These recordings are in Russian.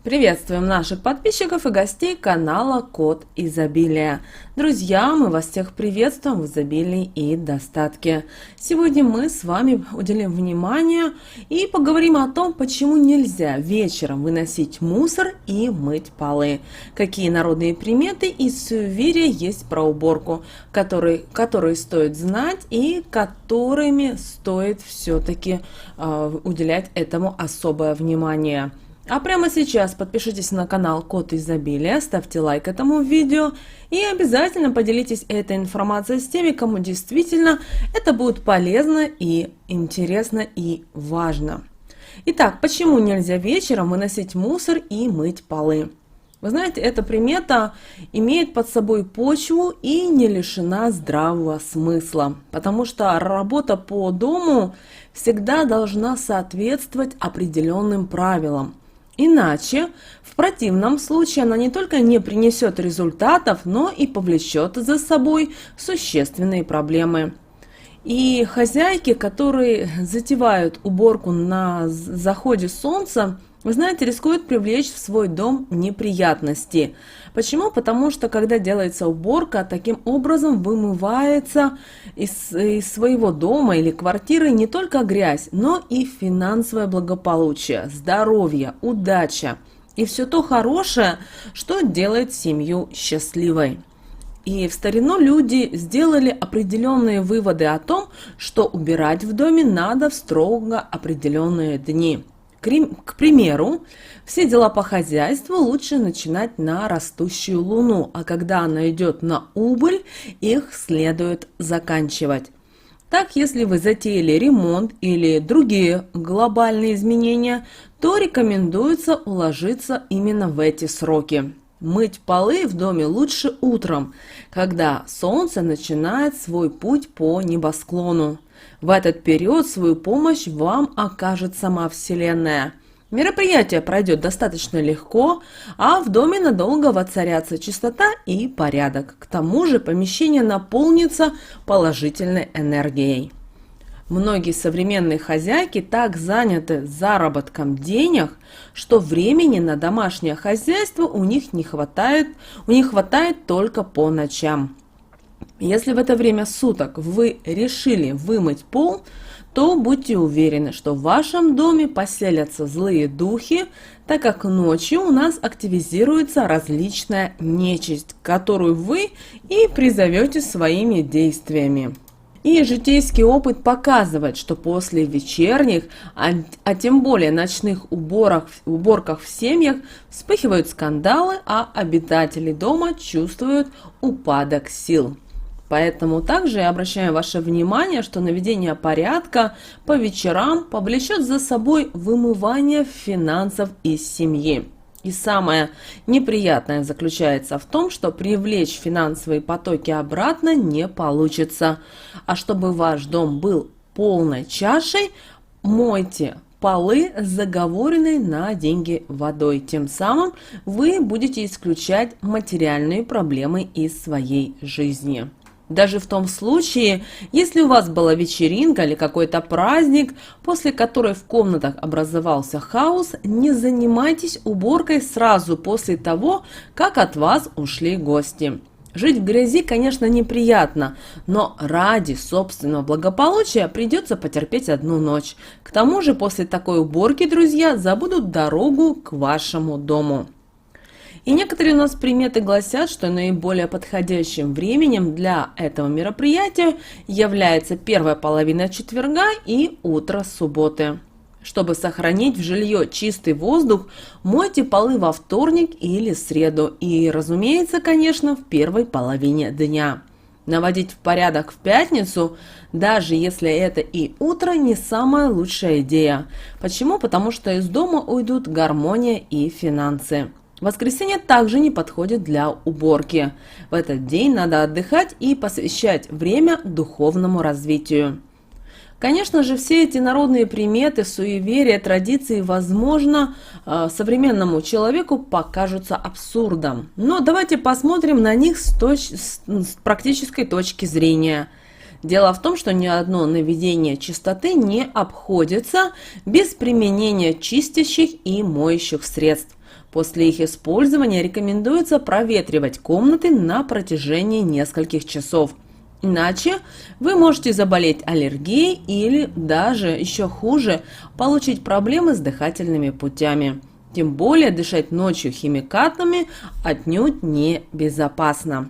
Приветствуем наших подписчиков и гостей канала Код Изобилия. Друзья, мы вас всех приветствуем в изобилии и достатке. Сегодня мы с вами уделим внимание и поговорим о том, почему нельзя вечером выносить мусор и мыть полы. Какие народные приметы и суеверия есть про уборку, которые стоит знать и которыми стоит все-таки уделять этому особое внимание. А прямо сейчас подпишитесь на канал Код Изобилия, ставьте лайк этому видео и обязательно поделитесь этой информацией с теми, кому действительно это будет полезно и интересно и важно. Итак, почему нельзя вечером выносить мусор и мыть полы? Вы знаете, эта примета имеет под собой почву и не лишена здравого смысла, потому что работа по дому всегда должна соответствовать определенным правилам. Иначе, в противном случае, она не только не принесет результатов, но и повлечет за собой существенные проблемы. И хозяйки, которые затевают уборку на заходе солнца, вы знаете, рискуют привлечь в свой дом неприятности. Почему? Потому что, когда делается уборка, таким образом вымывается из своего дома или квартиры не только грязь, но и финансовое благополучие, здоровье, удача и все то хорошее, что делает семью счастливой. И в старину люди сделали определенные выводы о том, что убирать в доме надо в строго определенные дни. К примеру, все дела по хозяйству лучше начинать на растущую луну, а когда она идет на убыль, их следует заканчивать. Так, если вы затеяли ремонт или другие глобальные изменения, то рекомендуется уложиться именно в эти сроки. Мыть полы в доме лучше утром, когда солнце начинает свой путь по небосклону. В этот период свою помощь вам окажет сама Вселенная. Мероприятие пройдет достаточно легко, а в доме надолго воцарятся чистота и порядок. К тому же помещение наполнится положительной энергией. Многие современные хозяйки так заняты заработком денег, что времени на домашнее хозяйство у них хватает только по ночам. Если в это время суток вы решили вымыть пол, то будьте уверены, что в вашем доме поселятся злые духи, так как ночью у нас активизируется различная нечисть, которую вы и призовете своими действиями. И житейский опыт показывает, что после вечерних, а тем более ночных уборках в семьях вспыхивают скандалы, а обитатели дома чувствуют упадок сил. Поэтому также я обращаю ваше внимание, что наведение порядка по вечерам повлечет за собой вымывание финансов из семьи. И самое неприятное заключается в том, что привлечь финансовые потоки обратно не получится. А чтобы ваш дом был полной чашей, мойте полы с заговоренной на деньги водой. Тем самым вы будете исключать материальные проблемы из своей жизни. Даже в том случае, если у вас была вечеринка или какой-то праздник, после которой в комнатах образовался хаос, не занимайтесь уборкой сразу после того, как от вас ушли гости. Жить в грязи, конечно, неприятно, но ради собственного благополучия придется потерпеть одну ночь. К тому же после такой уборки, друзья, забудут дорогу к вашему дому. И некоторые у нас приметы гласят, что наиболее подходящим временем для этого мероприятия является первая половина четверга и утро субботы. Чтобы сохранить в жилье чистый воздух, мойте полы во вторник или среду и, разумеется, конечно, в первой половине дня. Наводить в порядок в пятницу, даже если это и утро, не самая лучшая идея. Почему? Потому что из дома уйдут гармония и финансы. Воскресенье также не подходит для уборки. В этот день надо отдыхать и посвящать время духовному развитию. Конечно же, все эти народные приметы, суеверия, традиции, возможно, современному человеку покажутся абсурдом. Но давайте посмотрим на них с практической точки зрения. Дело в том, что ни одно наведение чистоты не обходится без применения чистящих и моющих средств. После их использования рекомендуется проветривать комнаты на протяжении нескольких часов. Иначе вы можете заболеть аллергией или даже еще хуже получить проблемы с дыхательными путями. Тем более дышать ночью химикатами отнюдь не безопасно.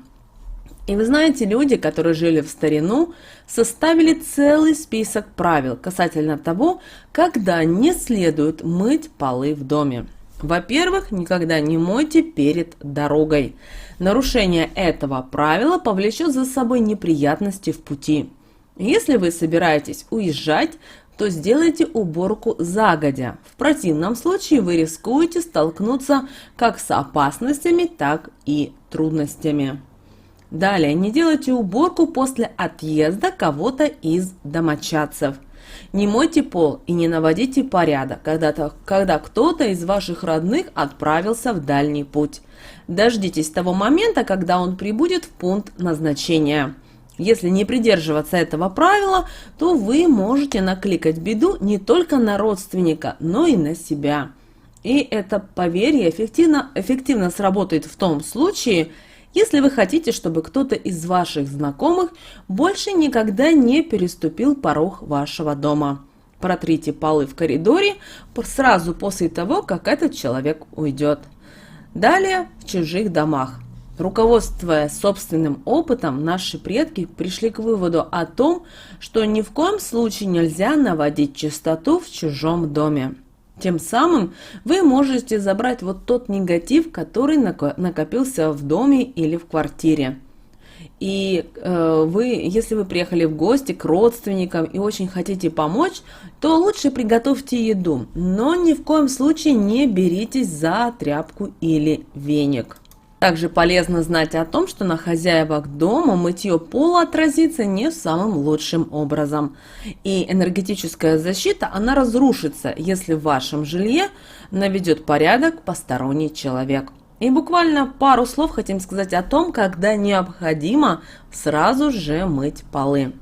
И вы знаете, люди, которые жили в старину, составили целый список правил касательно того, когда не следует мыть полы в доме. Во-первых, никогда не мойте перед дорогой. Нарушение этого правила повлечет за собой неприятности в пути. Если вы собираетесь уезжать, то сделайте уборку загодя. В противном случае вы рискуете столкнуться как с опасностями, так и трудностями. Далее, не делайте уборку после отъезда кого-то из домочадцев. Не мойте пол и не наводите порядок, когда кто-то из ваших родных отправился в дальний путь. Дождитесь того момента, когда он прибудет в пункт назначения. Если не придерживаться этого правила, то вы можете накликать беду не только на родственника, но и на себя. И это поверье эффективно сработает в том случае, если вы хотите, чтобы кто-то из ваших знакомых больше никогда не переступил порог вашего дома. Протрите полы в коридоре сразу после того, как этот человек уйдет. Далее, в чужих домах. Руководствуясь собственным опытом, наши предки пришли к выводу о том, что ни в коем случае нельзя наводить чистоту в чужом доме. Тем самым вы можете забрать вот тот негатив, который накопился в доме или в квартире. И если вы приехали в гости к родственникам и очень хотите помочь, то лучше приготовьте еду, но ни в коем случае не беритесь за тряпку или веник. Также полезно знать о том, что на хозяевах дома мытье пола отразится не самым лучшим образом. И энергетическая защита, она разрушится, если в вашем жилье наведет порядок посторонний человек. И буквально пару слов хотим сказать о том, когда необходимо сразу же мыть полы.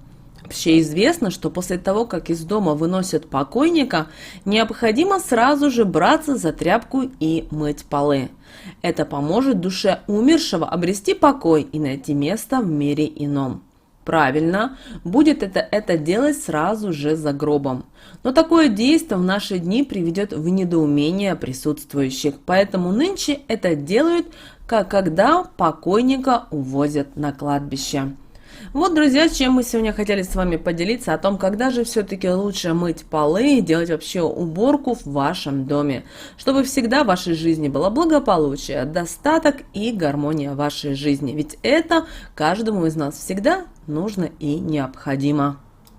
Общеизвестно, что после того, как из дома выносят покойника, необходимо сразу же браться за тряпку и мыть полы. Это поможет душе умершего обрести покой и найти место в мире ином. Правильно, будет это делать сразу же за гробом. Но такое действие в наши дни приведет в недоумение присутствующих, поэтому нынче это делают, как когда покойника увозят на кладбище. Вот, друзья, чем мы сегодня хотели с вами поделиться, о том, когда же все-таки лучше мыть полы и делать вообще уборку в вашем доме, чтобы всегда в вашей жизни было благополучие, достаток и гармония в вашей жизни. Ведь это каждому из нас всегда нужно и необходимо.